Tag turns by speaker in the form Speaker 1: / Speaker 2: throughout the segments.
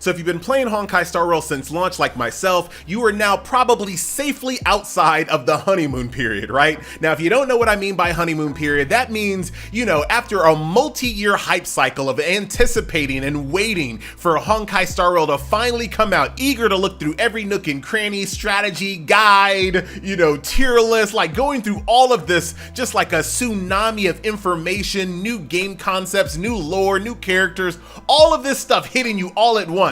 Speaker 1: So if you've been playing Honkai Star Rail since launch like myself, you are now probably safely outside of the honeymoon period, right? Now, if you don't know what I mean by honeymoon period, that means, you know, after a multi-year hype cycle of anticipating and waiting for Honkai Star Rail to finally come out, eager to look through every nook and cranny, strategy, guide, you know, tier list, like going through all of this, just like a tsunami of information, new game concepts, new lore, new characters, all of this stuff hitting you all at once.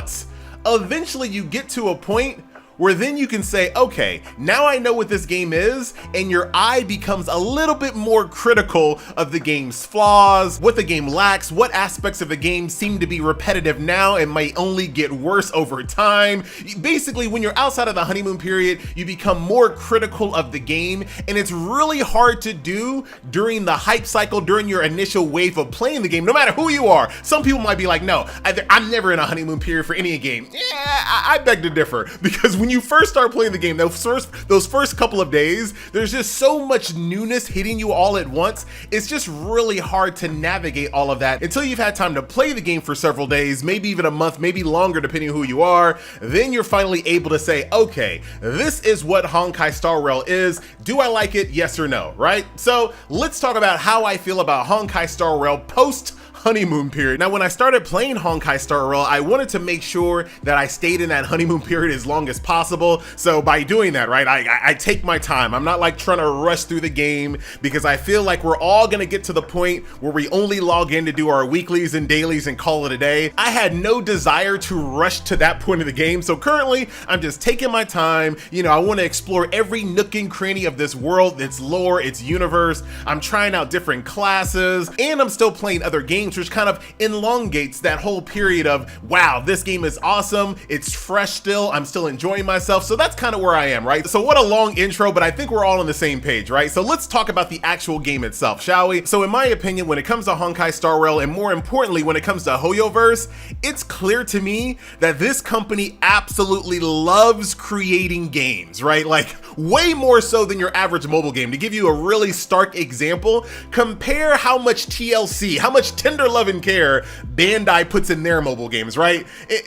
Speaker 1: Eventually you get to a point where then you can say, okay, now I know what this game is, and your eye becomes a little bit more critical of the game's flaws, what the game lacks, what aspects of the game seem to be repetitive now and might only get worse over time. Basically, when you're outside of the honeymoon period, you become more critical of the game, and it's really hard to do during the hype cycle, during your initial wave of playing the game, no matter who you are. Some people might be like, no, I'm never in a honeymoon period for any game. Yeah, I beg to differ, because when you first start playing the game, those first couple of days, there's just so much newness hitting you all at once. It's just really hard to navigate all of that until you've had time to play the game for several days, maybe even a month, maybe longer, depending on who you are. Then you're finally able to say, okay, this is what Honkai Star Rail is. Do I like it? Yes or no, right? So let's talk about how I feel about Honkai Star Rail post honeymoon period. Now, when I started playing Honkai Star Rail, I wanted to make sure that I stayed in that honeymoon period as long as possible. So by doing that, right, I take my time. I'm not like trying to rush through the game, because I feel like we're all gonna get to the point where we only log in to do our weeklies and dailies and call it a day. I had no desire to rush to that point of the game. So currently I'm just taking my time. You know, I want to explore every nook and cranny of this world, its lore, its universe. I'm trying out different classes, and I'm still playing other games, which kind of elongates that whole period of, wow, this game is awesome, it's fresh still, I'm still enjoying myself. So that's kind of where I am, right? So what a long intro, but I think we're all on the same page, right? So let's talk about the actual game itself, shall we? So in my opinion, when it comes to Honkai Star Rail, and more importantly, when it comes to HoYoverse, it's clear to me that this company absolutely loves creating games, right? Like way more so than your average mobile game. To give you a really stark example, compare how much TLC, how much tender love and care Bandai puts in their mobile games, right?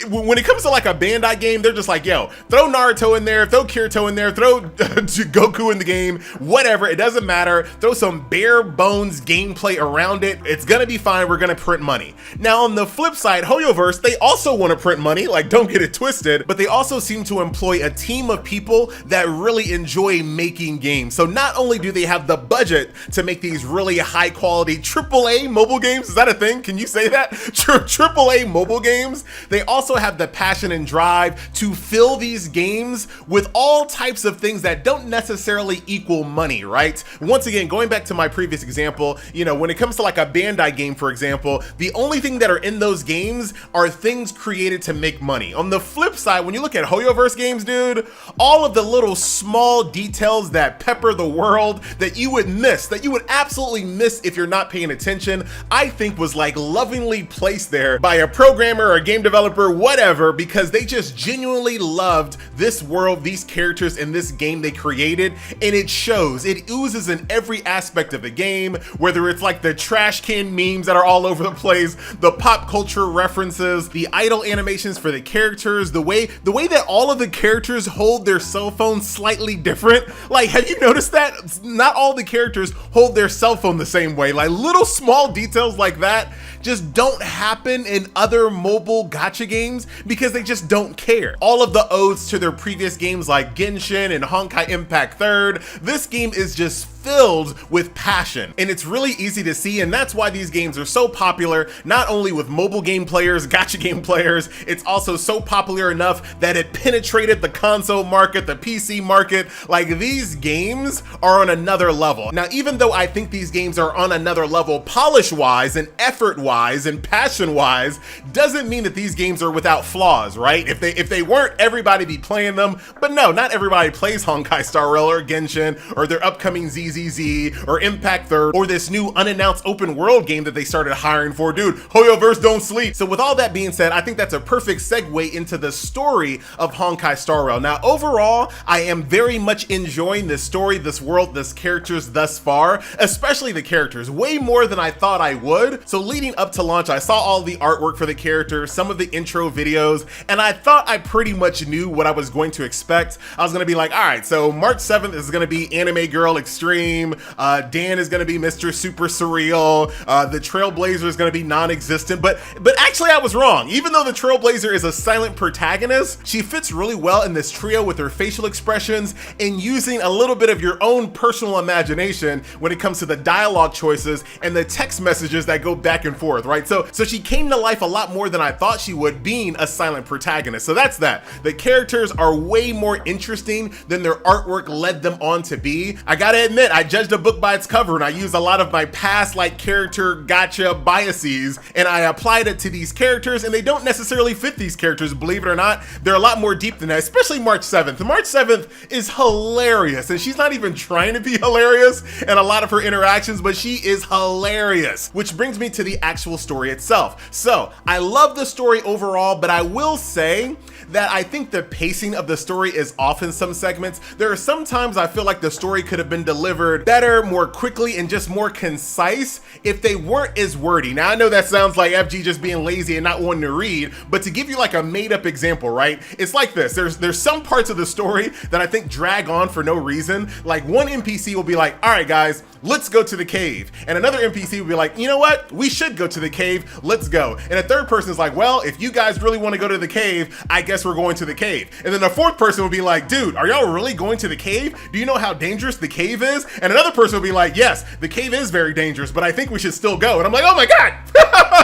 Speaker 1: When it comes to like a Bandai game, they're just like, yo, throw Naruto in there, throw Kirito in there, throw Goku in the game, whatever, it doesn't matter. Throw some bare bones gameplay around it. It's gonna be fine, we're gonna print money. Now on the flip side, HoYoverse, they also wanna print money, like don't get it twisted, but they also seem to employ a team of people that really enjoy making games. So not only do they have the budget to make these really high quality AAA mobile games, is that a thing? Can you say that? AAA mobile games. They also have the passion and drive to fill these games with all types of things that don't necessarily equal money, right? Once again, going back to my previous example, you know, when it comes to like a Bandai game, for example, the only thing that are in those games are things created to make money. On the flip side, when you look at HoYoverse games, dude, all of the little small details that pepper the world that you would miss, that you would absolutely miss if you're not paying attention, I think was like lovingly placed there by a programmer or a game developer, whatever, because they just genuinely loved this world, these characters in this game they created, and it shows. It oozes in every aspect of the game, whether it's like the trash can memes that are all over the place, the pop culture references, the idle animations for the characters, the way that all of the characters hold their cell phones slightly different. Like, have you noticed that? Not all the characters hold their cell phone the same way. Like little small details like that just don't happen in other mobile gacha games because they just don't care. All of the odes to their previous games like Genshin and Honkai Impact 3rd, this game is just filled with passion, and it's really easy to see, and that's why these games are so popular, not only with mobile game players, gacha game players, it's also so popular enough that it penetrated the console market, the PC market. Like, these games are on another level. Now, even though I think these games are on another level polish-wise and effort-wise and passion-wise, doesn't mean that these games are without flaws, right? If they weren't, everybody be playing them, but no, not everybody plays Honkai Star Rail or Genshin or their upcoming Z DBZZ or Impact Third or this new unannounced open world game that they started hiring for. Dude, HoYoverse don't sleep. So with all that being said, I think that's a perfect segue into the story of Honkai Star Rail. Now, overall, I am very much enjoying this story, this world, this characters thus far, especially the characters, way more than I thought I would. So leading up to launch, I saw all the artwork for the characters, some of the intro videos, and I thought I pretty much knew what I was going to expect. I was gonna be like, all right, so March 7th is gonna be Anime Girl Extreme, Dan is gonna be Mr. Super Surreal, the Trailblazer is gonna be non-existent, but actually I was wrong. Even though the Trailblazer is a silent protagonist, she fits really well in this trio with her facial expressions and using a little bit of your own personal imagination when it comes to the dialogue choices and the text messages that go back and forth, right? So she came to life a lot more than I thought she would, being a silent protagonist. So that's that. The characters are way more interesting than their artwork led them on to be. I gotta admit, I judged a book by its cover and I used a lot of my past like character gotcha biases and I applied it to these characters, and they don't necessarily fit these characters, believe it or not. They're a lot more deep than that, especially March 7th. March 7th is hilarious, and she's not even trying to be hilarious in a lot of her interactions, but she is hilarious. Which brings me to the actual story itself. So I love the story overall, but I will say that I think the pacing of the story is off in some segments. There are some times I feel like the story could have been delivered better, more quickly, and just more concise if they weren't as wordy. Now I know that sounds like FG just being lazy and not wanting to read, but to give you like a made up example, right? It's like this, there's some parts of the story that I think drag on for no reason. Like one NPC will be like, all right guys, let's go to the cave. And another NPC will be like, you know what? We should go to the cave, let's go. And a third person is like, well, if you guys really want to go to the cave, I guess we're going to the cave. And then the fourth person will be like, dude, are y'all really going to the cave? Do you know how dangerous the cave is? And another person will be like, yes, the cave is very dangerous, but I think we should still go. And I'm like, oh my God,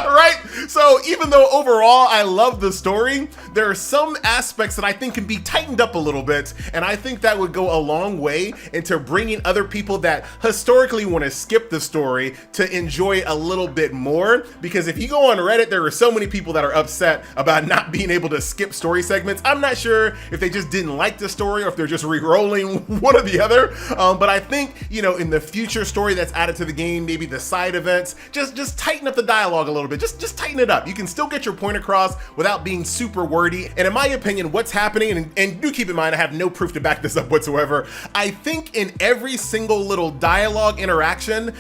Speaker 1: right? So even though overall I love the story, there are some aspects that I think can be tightened up a little bit. And I think that would go a long way into bringing other people that historically want to skip the story to enjoy it a little bit more. Because if you go on Reddit, there are so many people that are upset about not being able to skip story segments. I'm not sure if they just didn't like the story or if they're just re-rolling one or the other. But I think, you know, in the future story that's added to the game, maybe the side events, just tighten up the dialogue a little bit. Just tighten it up. You can still get your point across without being super wordy. And in my opinion, what's happening, and do keep in mind, I have no proof to back this up whatsoever. I think in every single little dialogue interaction,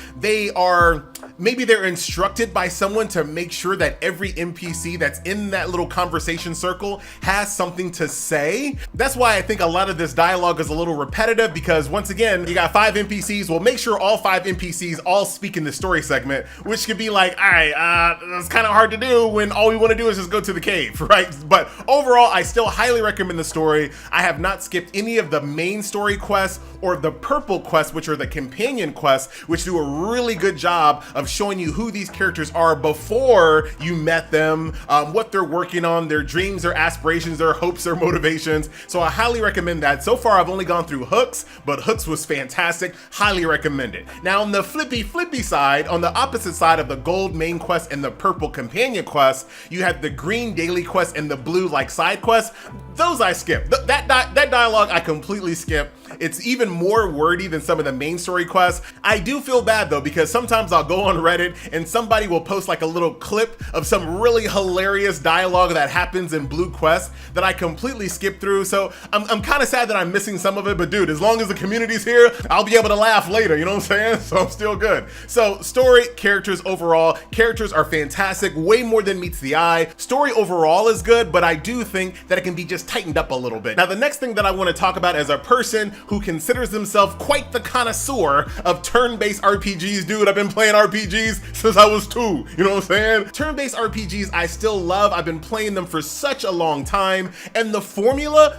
Speaker 1: maybe they're instructed by someone to make sure that every NPC that's in that little conversation circle has something to say. That's why I think a lot of this dialogue is a little repetitive, because once again, you got 5 NPCs. Well, make sure all 5 NPCs all speak in the story segment, which could be like, all right, that's kind of hard to do when all we want to do is just go to the cave, right? But overall, I still highly recommend the story. I have not skipped any of the main story quests or the purple quests, which are the companion quests, which do a really good job of showing you who these characters are before you met them, what they're working on, their dreams, their aspirations, their hopes, their motivations. So I highly recommend that. So far, I've only gone through Hooks, but Hooks was fantastic. Highly recommend it. Now, on the flippy side, on the opposite side of the gold main quest and the purple companion quest, you have the green daily quest and the blue like side quest. Those I skip. That dialogue I completely skip. It's even more wordy than some of the main story quests. I do feel bad though, because sometimes I'll go on Reddit and somebody will post like a little clip of some really hilarious dialogue that happens in blue quests that I completely skip through. So I'm kind of sad that I'm missing some of it, but dude, as long as the community's here, I'll be able to laugh later, you know what I'm saying? So I'm still good. So story, characters overall, characters are fantastic, way more than meets the eye. Story overall is good, but I do think that it can be just tightened up a little bit. Now, the next thing that I want to talk about as a person who considers himself quite the connoisseur of turn-based RPGs. Dude, I've been playing RPGs since I was 2, you know what I'm saying? Turn-based RPGs I still love. I've been playing them for such a long time, and the formula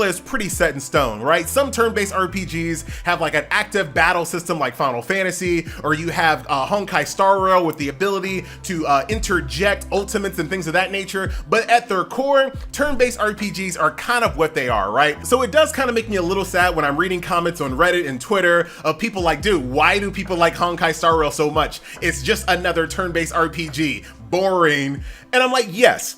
Speaker 1: is pretty set in stone, right? Some turn-based RPGs have like an active battle system like Final Fantasy, or you have Honkai Star Rail with the ability to interject ultimates and things of that nature, but at their core, turn-based RPGs are kind of what they are, right? So it does kind of make me a little sad when I'm reading comments on Reddit and Twitter of people like, dude, why do people like Honkai Star Rail so much? It's just another turn-based RPG. Boring. And I'm like, yes,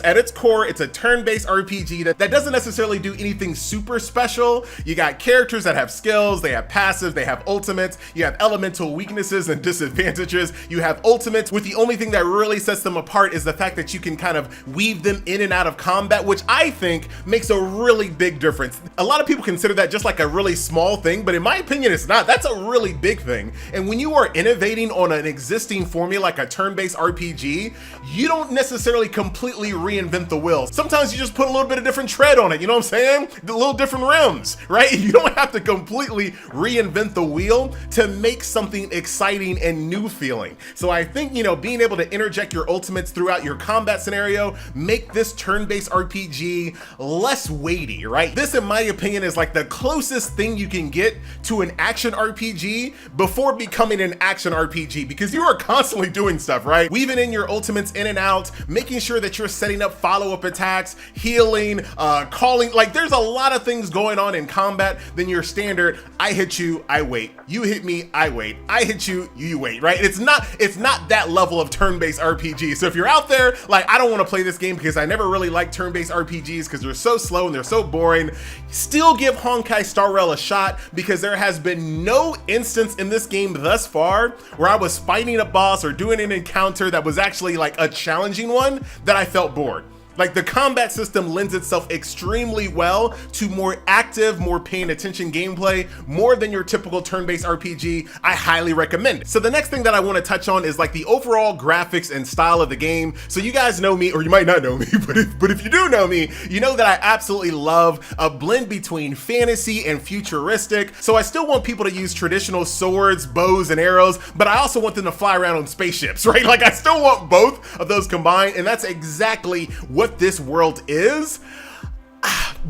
Speaker 1: at its core, it's a turn-based RPG that doesn't necessarily do anything super special. You got characters that have skills, they have passives, they have ultimates, you have elemental weaknesses and disadvantages, you have ultimates, with the only thing that really sets them apart is the fact that you can kind of weave them in and out of combat, which I think makes a really big difference. A lot of people consider that just like a really small thing, but in my opinion, it's not. That's a really big thing. And when you are innovating on an existing formula like a turn-based RPG, you don't necessarily completely reinvent the wheel. Sometimes you just put a little bit of different tread on it, you know what I'm saying? The little different rims, right? You don't have to completely reinvent the wheel to make something exciting and new feeling. So I think, you know, being able to interject your ultimates throughout your combat scenario, make this turn-based RPG less weighty, right? This, in my opinion, is like the closest thing you can get to an action RPG before becoming an action RPG, because you are constantly doing stuff, right? Weaving in your ultimates in and out, making sure that you're setting up follow-up attacks, healing, calling, like there's a lot of things going on in combat than your standard, I hit you, I wait. You hit me, I wait. I hit you, you wait, right? It's not that level of turn-based RPG. So if you're out there, like, I don't want to play this game because I never really liked turn-based RPGs because they're so slow and they're so boring, still give Honkai Star Rail a shot, because there has been no instance in this game thus far where I was fighting a boss or doing an encounter that was actually like a challenging one that I felt bored. Like, the combat system lends itself extremely well to more active, more paying attention gameplay, more than your typical turn-based RPG. I highly recommend it. So the next thing that I want to touch on is like the overall graphics and style of the game. So you guys know me, or you might not know me, but if you do know me, you know that I absolutely love a blend between fantasy and futuristic. So I still want people to use traditional swords, bows, and arrows, but I also want them to fly around on spaceships, right? Like, I still want both of those combined, and that's exactly what this world is.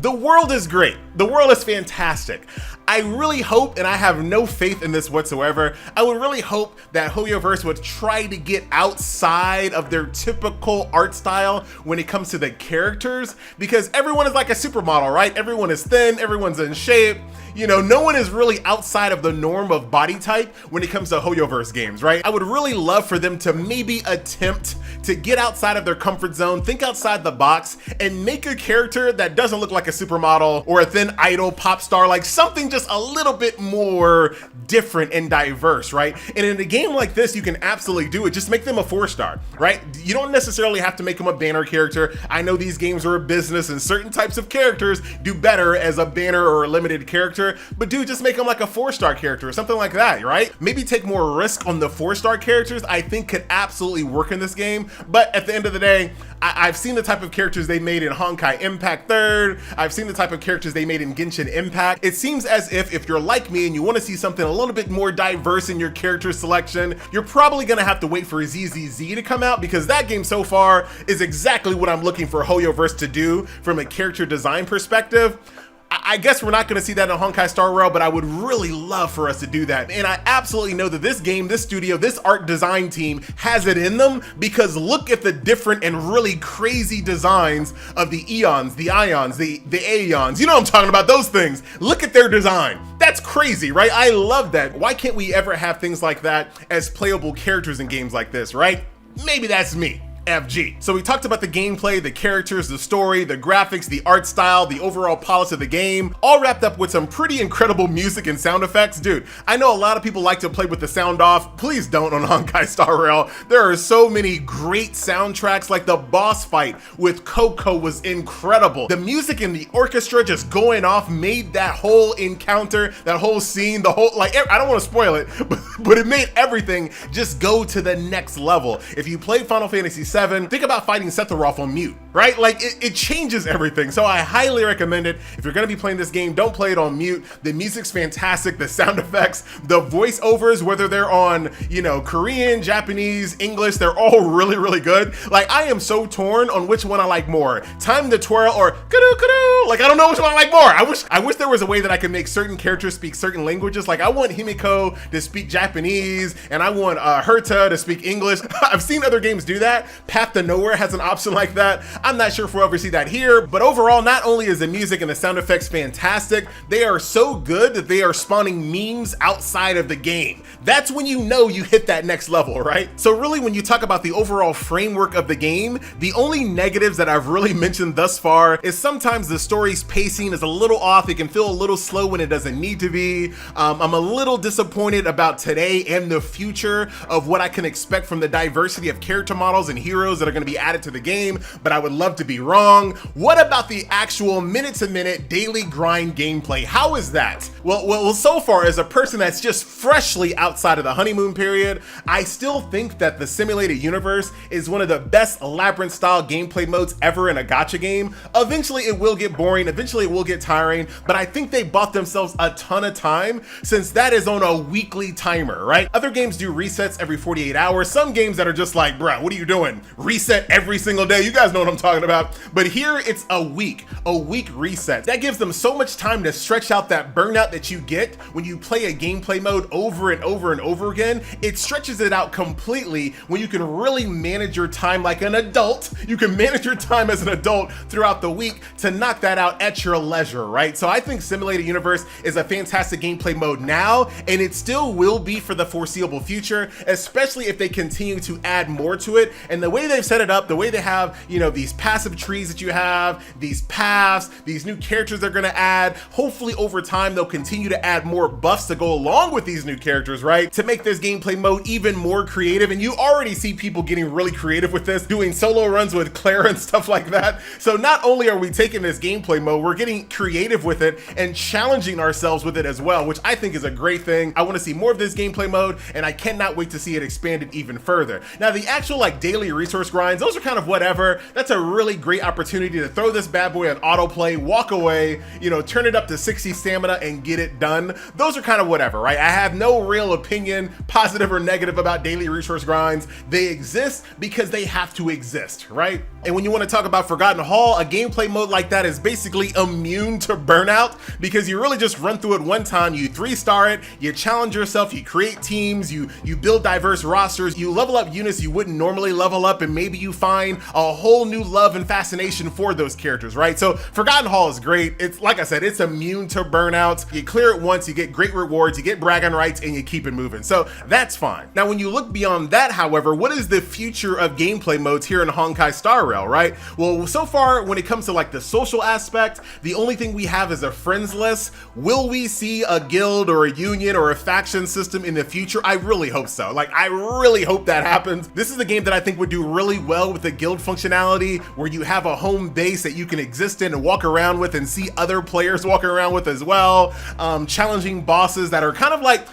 Speaker 1: The world is great. The world is fantastic. I really hope, and I have no faith in this whatsoever, I would really hope that HoYoverse would try to get outside of their typical art style when it comes to the characters, because everyone is like a supermodel, right? Everyone is thin, everyone's in shape. You know, no one is really outside of the norm of body type when it comes to HoYoverse games, right? I would really love for them to maybe attempt to get outside of their comfort zone, think outside the box, and make a character that doesn't look like a supermodel or a thin idol pop star, like something just a little bit more different and diverse, right? And in a game like this, you can absolutely do it. Just make them a 4-star, right? You don't necessarily have to make them a banner character. I know these games are a business and certain types of characters do better as a banner or a limited character, but dude, just make them like a 4-star character or something like that, right? Maybe take more risk on the 4-star characters, I think could absolutely work in this game. But at the end of the day, I've seen the type of characters they made in Honkai Impact 3rd. I've seen the type of characters they made in Genshin Impact. It seems as if you're like me and you want to see something a little bit more diverse in your character selection, you're probably gonna have to wait for ZZZ to come out, because that game so far is exactly what I'm looking for HoYoverse to do from a character design perspective. I guess we're not going to see that in Honkai Star Rail, but I would really love for us to do that. And I absolutely know that this game, this studio, this art design team has it in them, because look at the different and really crazy designs of the Eons, the Ions, the Aeons. You know what I'm talking about, those things. Look at their design. That's crazy, right? I love that. Why can't we ever have things like that as playable characters in games like this, right? Maybe that's me. FG. So we talked about the gameplay, the characters, the story, the graphics, the art style, the overall polish of the game, all wrapped up with some pretty incredible music and sound effects. Dude, I know a lot of people like to play with the sound off. Please don't on Honkai Star Rail. There are so many great soundtracks, like the boss fight with Coco was incredible. The music and the orchestra just going off made that whole encounter, that whole scene, the whole, like, I don't want to spoil it, but it made everything just go to the next level. If you played Final Fantasy VII, think about fighting Sephiroth on mute, right? Like, it changes everything. So I highly recommend it. If you're gonna be playing this game, don't play it on mute. The music's fantastic, the sound effects, the voiceovers, whether they're on, you know, Korean, Japanese, English, they're all really, really good. Like, I am so torn on which one I like more. Time to Twirl or Kudu. Like, I don't know which one I like more. I wish there was a way that I could make certain characters speak certain languages. Like, I want Himiko to speak Japanese, and I want Herta to speak English. I've seen other games do that, Path to Nowhere has an option like that. I'm not sure if we'll ever see that here, but overall, not only is the music and the sound effects fantastic, they are so good that they are spawning memes outside of the game. That's when you know you hit that next level, right? So really, when you talk about the overall framework of the game, the only negatives that I've really mentioned thus far is sometimes the story's pacing is a little off. It can feel a little slow when it doesn't need to be. I'm a little disappointed about today and the future of what I can expect from the diversity of character models and heroes that are going to be added to the game, but I would love to be wrong. What about the actual minute-to-minute daily grind gameplay? How is that? Well, so far, as a person that's just freshly outside of the honeymoon period, I still think that the simulated universe is one of the best labyrinth-style gameplay modes ever in a gacha game. Eventually, it will get boring. Eventually, it will get tiring, but I think they bought themselves a ton of time since that is on a weekly timer, right? Other games do resets every 48 hours. Some games that are just like, bruh, what are you doing? Reset every single day. You guys know what I'm talking about. But here it's a week reset. That gives them so much time to stretch out that burnout that you get when you play a gameplay mode over and over and over again. It stretches it out completely when you can really manage your time like an adult. You can manage your time as an adult throughout the week to knock that out at your leisure, right? So I think Simulated Universe is a fantastic gameplay mode now, and it still will be for the foreseeable future, especially if they continue to add more to it. And the way they've set it up, the way they have, you know, these passive trees that you have, these paths, these new characters they're gonna add, hopefully over time they'll continue to add more buffs to go along with these new characters, right? To make this gameplay mode even more creative. And you already see people getting really creative with this, doing solo runs with Claire and stuff like that. So not only are we taking this gameplay mode, we're getting creative with it and challenging ourselves with it as well, which I think is a great thing. I want to see more of this gameplay mode, and I cannot wait to see it expanded even further. Now, the actual like daily resource grinds, those are kind of whatever. That's a really great opportunity to throw this bad boy on autoplay, walk away, you know, turn it up to 60 stamina and get it done. Those are kind of whatever, right? I have no real opinion, positive or negative, about daily resource grinds. They exist because they have to exist, right? And when you want to talk about Forgotten Hall, a gameplay mode like that is basically immune to burnout because you really just run through it one time, you 3-star it, you challenge yourself, you create teams, you build diverse rosters, you level up units you wouldn't normally level up, and maybe you find a whole new love and fascination for those characters, right? So Forgotten Hall is great. It's like I said, it's immune to burnout. You clear it once, you get great rewards, you get bragging rights, and you keep it moving. So that's fine. Now, when you look beyond that, however, what is the future of gameplay modes here in Honkai Star Rail, right? Well, so far, when it comes to like the social aspect, the only thing we have is a friends list. Will we see a guild or a union or a faction system in the future? I really hope so. Like, I really hope that happens. This is a game that I think would do really well with the guild functionality, where you have a home base that you can exist in and walk around with and see other players walking around with as well. Challenging bosses that are kind of like,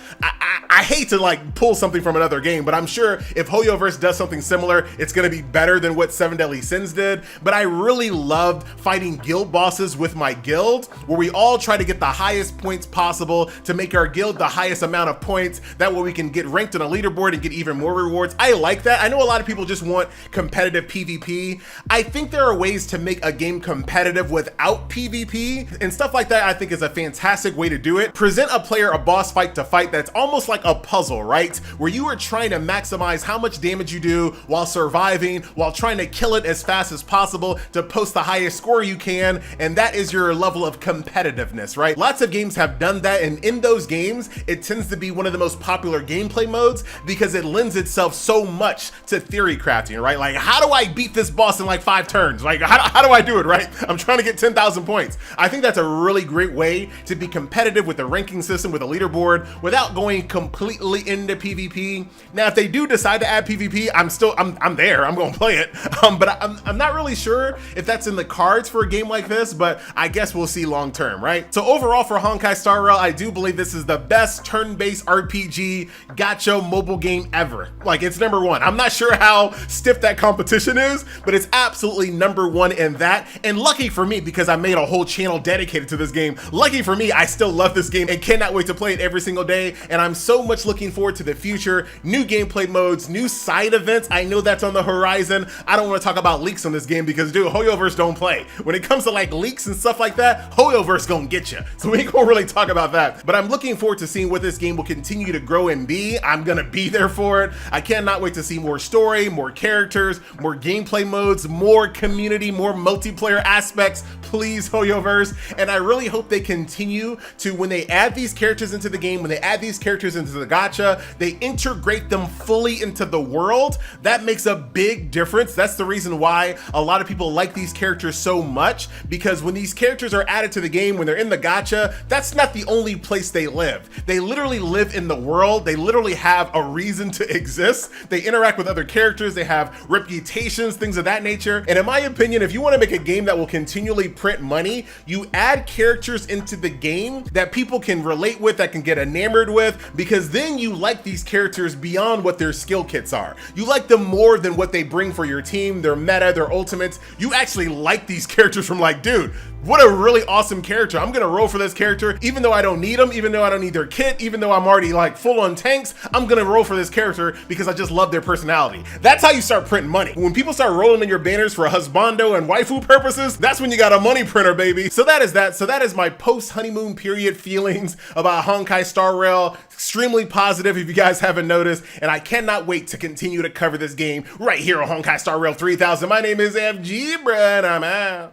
Speaker 1: I hate to like pull something from another game, but I'm sure if HoYoverse does something similar, it's gonna be better than what Seven Deadly Sins did. But I really loved fighting guild bosses with my guild, where we all try to get the highest points possible to make our guild the highest amount of points. That way we can get ranked on a leaderboard and get even more rewards. I like that. I know a lot of people just want competitive PvP. I think there are ways to make a game competitive without PvP, and stuff like that I think is a fantastic way to do it. Present a player a boss fight to fight that's almost like a puzzle, right? Where you are trying to maximize how much damage you do while surviving, while trying to kill it as fast as possible to post the highest score you can, and that is your level of competitiveness, right? Lots of games have done that, and in those games, it tends to be one of the most popular gameplay modes because it lends itself so much to theory crafting, right? Like, how do I beat this boss in like 5 turns? Like, how do I do it, right? I'm trying to get 10,000 points. I think that's a really great way to be competitive with the ranking system, with a leaderboard, without going completely into PvP. Now, if they do decide to add PvP, I'm there, I'm gonna play it. But I'm not really sure if that's in the cards for a game like this, but I guess we'll see long term, right? So overall for Honkai Star Rail, I do believe this is the best turn-based RPG gacha mobile game ever. Like, it's #1. I'm not sure how stiff that competition is, but it's absolutely #1 in that. And lucky for me, because I made a whole channel dedicated to this game, lucky for me, I still love this game and cannot wait to play it every single day. And I'm so much looking forward to the future, new gameplay modes, new side events. I know that's on the horizon. I don't want to talk about leaks on this game because, dude, HoYoverse don't play. When it comes to like leaks and stuff like that, HoYoverse gonna get you. So we ain't gonna really talk about that. But I'm looking forward to seeing what this game will continue to grow and be. I'm gonna be there for it. I cannot wait to see more story, more characters, more gameplay modes, more community, more multiplayer aspects. Please, HoYoverse. And I really hope they continue to, when they add these characters into the game, when they add these characters into the gacha, they integrate them fully into the world. That makes a big difference. That's the reason why a lot of people like these characters so much, because when these characters are added to the game, when they're in the gacha, that's not the only place they live. They literally live in the world. They literally have a reason to exist. They interact with other characters. They have reputations, things of that nature. And in my opinion, if you want to make a game that will continually print money, you add characters into the game that people can relate with, that can get enamored with, because then you like these characters beyond what their skill kits are. You like them more than what they bring for your team, their meta, their ultimates. You actually like these characters from like, dude, what a really awesome character. I'm gonna roll for this character, even though I don't need them, even though I don't need their kit, even though I'm already like full on tanks, I'm gonna roll for this character because I just love their personality. That's how you start printing money. When people start rolling in your banners for husbando and waifu purposes, that's when you got a money printer, baby. So that is that. So that is my post-honeymoon period feelings about Honkai Star Rail. Extremely positive if you guys haven't noticed, and I cannot wait to continue to cover this game right here on Honkai Star Rail 3000. My name is FG, bruh, and I'm out.